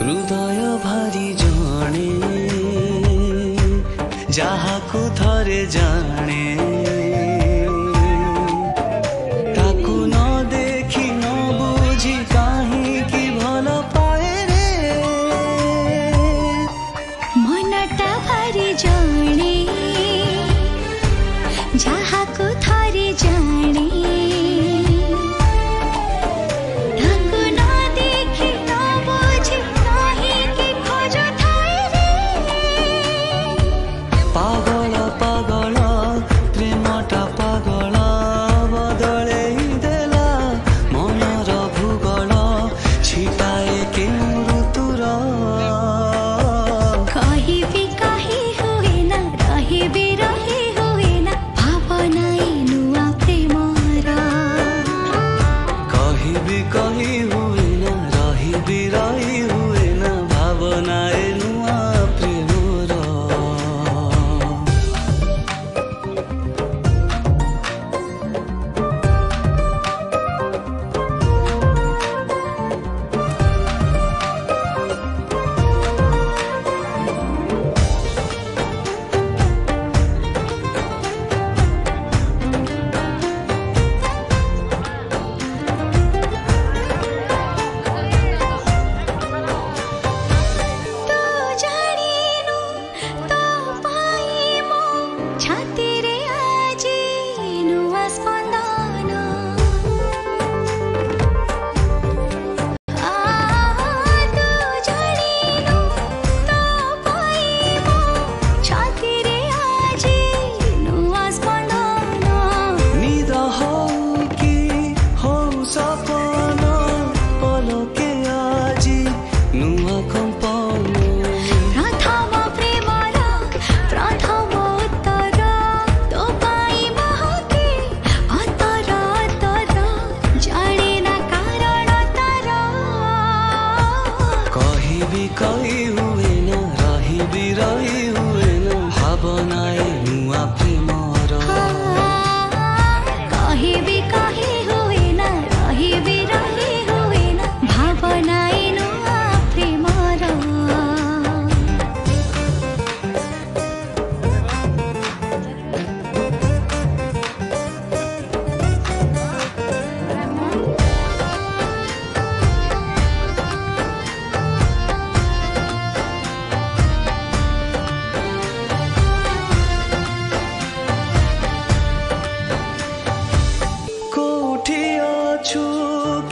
हृदय भारी जाने जहा को थरे जाने ताकू न देखी न बुझी कहीं की भल पाए रे मनटा भारी जाने जहा को थरे जाने पागल पागल प्रेमटा पागल बदले देला मनर भूगोल छिटाए के ऋतुर कहिबी कहि हुए ना रहिबी रहि हुए ना भावनाई नुआ प्रेमर कहिबी कहि हुए ना रहिबी रहि हुए ना भावनाए नुआ प्रेमर कही हुए ना रहिबी रहि हुए ना भावनाए नुआ प्रेमर कहिबी कहि हुए ना रहिबी रहि हुए ना भावनाई नुआ प्रेमर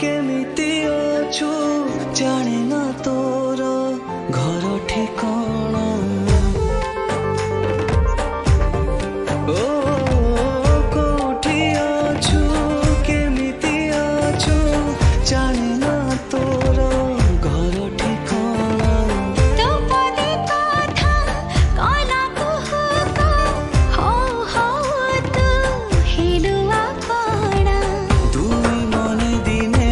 केमिति अछु जाने ना तोर घर ठिकाना ओ कोठी अछु केमिति अछु जाने ना तोर घर ठिकाना तो पदे कथा कला कुहुक हो हो तू हेलुआ कणा दुई मने दिने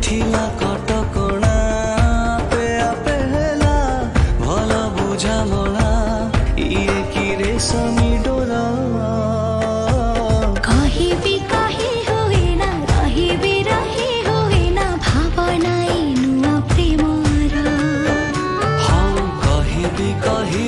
थिला कटकणा पे आपे हेला भल बुझामणा इए कि रेशमी डोरा कहिबी कहि हुए ना रहिबी रहि हुए ना भावनाई नुआ प्रेमर हाँ कहिबी कहि